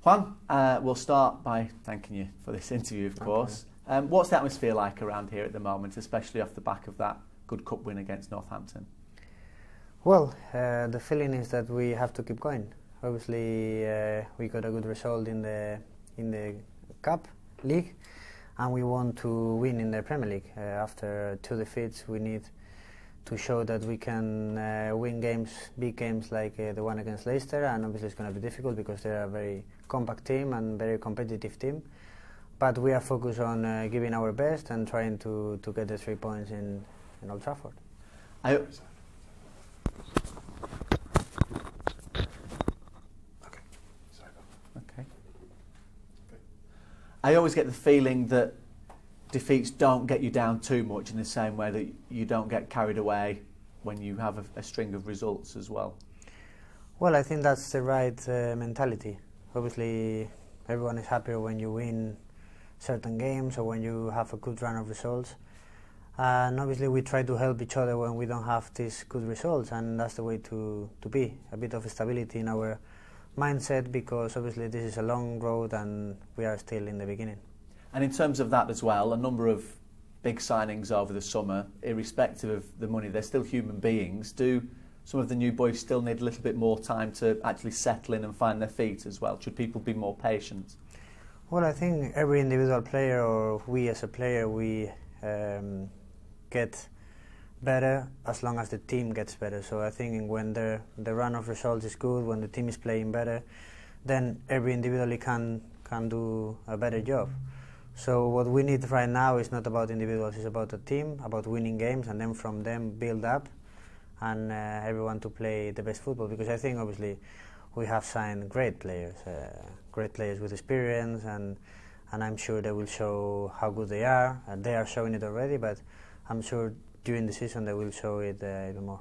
Juan, we'll start by thanking you for this interview, of course. What's the atmosphere like around here at the moment, especially off the back of that good cup win against Northampton? Well, the feeling is that we have to keep going. Obviously, we got a good result in the Cup League, and we want to win in the Premier League. After 2 defeats, we need to show that we can win games, big games like the one against Leicester, and obviously it's going to be difficult because they're a very compact team and very competitive team. But we are focused on giving our best and trying to get the 3 points in Old Trafford. I always get the feeling that defeats don't get you down too much, in the same way that you don't get carried away when you have a string of results as well. Well, I think that's the right mentality. Obviously, everyone is happier when you win certain games or when you have a good run of results. And obviously we try to help each other when we don't have these good results, and that's the way to be. A bit of stability in our mindset, because obviously this is a long road and we are still in the beginning. And in terms of that as well, a number of big signings over the summer, irrespective of the money, they're still human beings. Do some of the new boys still need a little bit more time to actually settle in and find their feet as well? Should people be more patient? Well, I think every individual player, or we as a player, we get better as long as the team gets better. So I think when the run of results is good, when the team is playing better, then every individually can do a better job. So what we need right now is not about individuals, it's about the team, about winning games, and then from them build up and everyone to play the best football. Because I think obviously we have signed great players with experience, and I'm sure they will show how good they are. They are showing it already, but I'm sure during the season they will show it even more.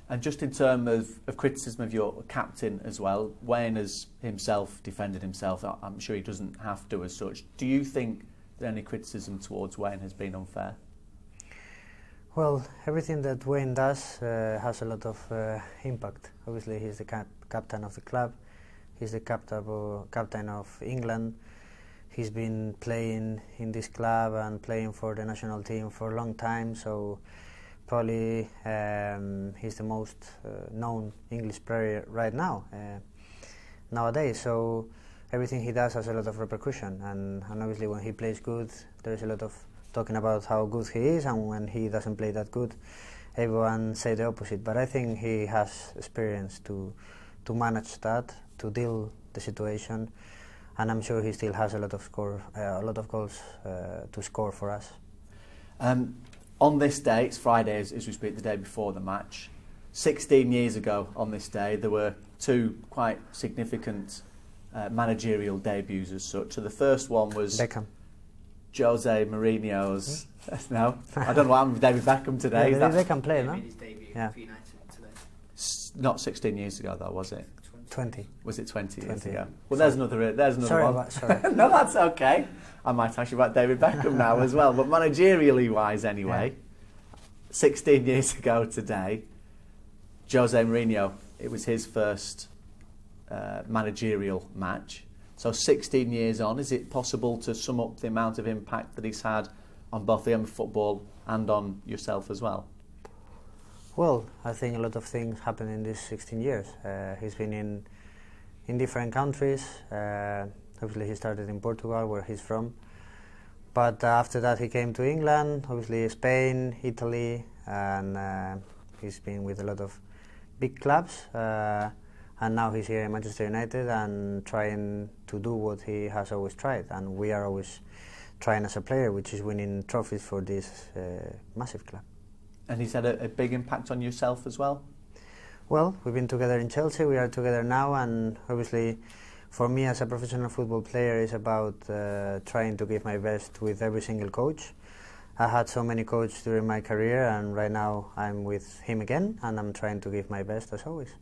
And just in terms of criticism of your captain as well, Wayne has himself defended himself. I'm sure he doesn't have to as such. Do you think that any criticism towards Wayne has been unfair? Well, everything that Wayne does has a lot of impact. Obviously he's the captain of the club, he's the captain of England. He's been playing in this club and playing for the national team for a long time, so probably he's the most known English player right now, nowadays. So everything he does has a lot of repercussion, and obviously when he plays good, there is a lot of talking about how good he is, and when he doesn't play that good, everyone say the opposite. But I think he has experience to manage that, to deal the situation. And I'm sure he still has a lot of goals to score for us. On this day, it's Friday as we speak, the day before the match. 16 years ago on this day, there were 2 quite significant managerial debuts as such. So the first one was Beckham. Jose Mourinho's. No, I don't know what happened with David Beckham today. Yeah, Beckham played, no? Made his debut for United today. Not 16 years ago, though, was it? 20. Was it 20 years 20. ago? Well, there's another sorry one. Sorry. No, that's okay. I might ask you about David Beckham now as well. But managerially wise anyway, 16 years ago today, Jose Mourinho, it was his first managerial match. So 16 years on, is it possible to sum up the amount of impact that he's had on both the game of football and on yourself as well? Well, I think a lot of things happened in these 16 years. He's been in different countries. Obviously, he started in Portugal, where he's from. But after that, he came to England, obviously Spain, Italy, and he's been with a lot of big clubs. And now he's here in Manchester United and trying to do what he has always tried. And we are always trying as a player, which is winning trophies for this massive club. And he's had a big impact on yourself as well? Well, we've been together in Chelsea, we are together now, and obviously for me as a professional football player it's about trying to give my best with every single coach. I had so many coaches during my career, and right now I'm with him again, and I'm trying to give my best as always.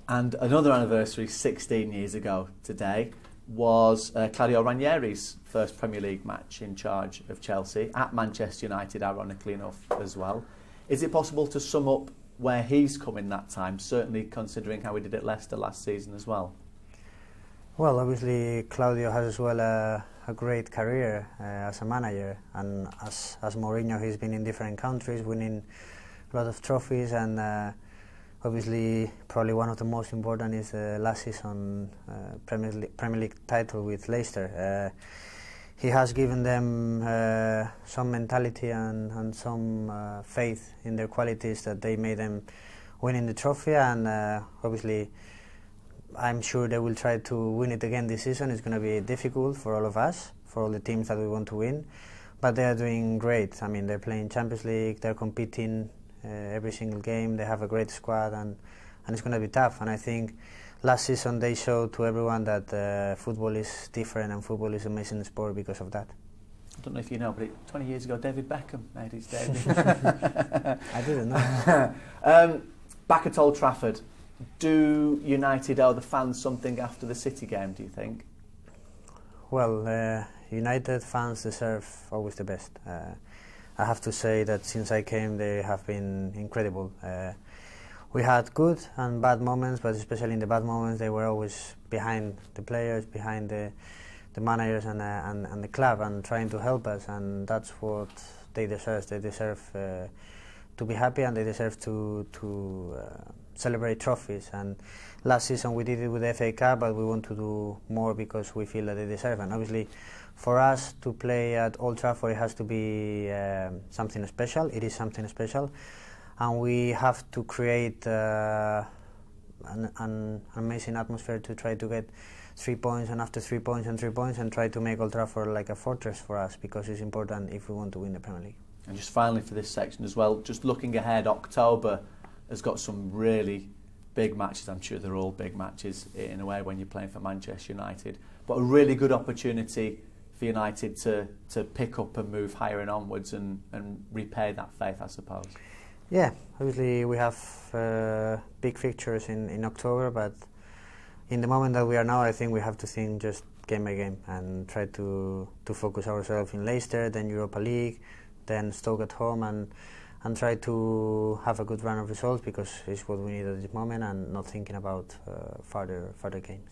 And another anniversary 16 years ago today was Claudio Ranieri's first Premier League match in charge of Chelsea, at Manchester United, ironically enough, as well. Is it possible to sum up where he's come in that time, certainly considering how he did at Leicester last season as well? Well, obviously Claudio has as well a great career as a manager, and as Mourinho, he's been in different countries, winning a lot of trophies, and obviously probably one of the most important is last season Premier League title with Leicester. He has given them some mentality and some faith in their qualities that they made them winning the trophy, and obviously I'm sure they will try to win it again this season. It's going to be difficult for all of us, for all the teams that we want to win, but they are doing great. I mean, they're playing Champions League, they're competing every single game, they have a great squad, and it's going to be tough. And I think last season they showed to everyone that football is different and football is an amazing sport because of that. I don't know if you know, but 20 years ago David Beckham made his debut. I didn't know. Back at Old Trafford, do United owe the fans something after the City game, do you think? Well, United fans deserve always the best. I have to say that since I came, they have been incredible. We had good and bad moments, but especially in the bad moments, they were always behind the players, behind the managers and the club, and trying to help us, and that's what they deserve. They deserve to be happy, and they deserve to celebrate trophies. And last season we did it with the FA Cup, but we want to do more because we feel that they deserve. And obviously, for us to play at Old Trafford, it has to be something special. It is something special, and we have to create an amazing atmosphere to try to get 3 points, and after 3 points and 3 points, and try to make Old Trafford like a fortress for us, because it's important if we want to win the Premier League. And just finally for this section as well, just looking ahead, October has got some really big matches. I'm sure they're all big matches in a way when you're playing for Manchester United, but a really good opportunity for United to pick up and move higher and onwards and repay that faith, I suppose. Yeah, obviously we have big fixtures in October, but in the moment that we are now, I think we have to think just game by game and try to focus ourselves in Leicester, then Europa League, then Stoke at home, and try to have a good run of results, because it's what we need at this moment, and not thinking about further games.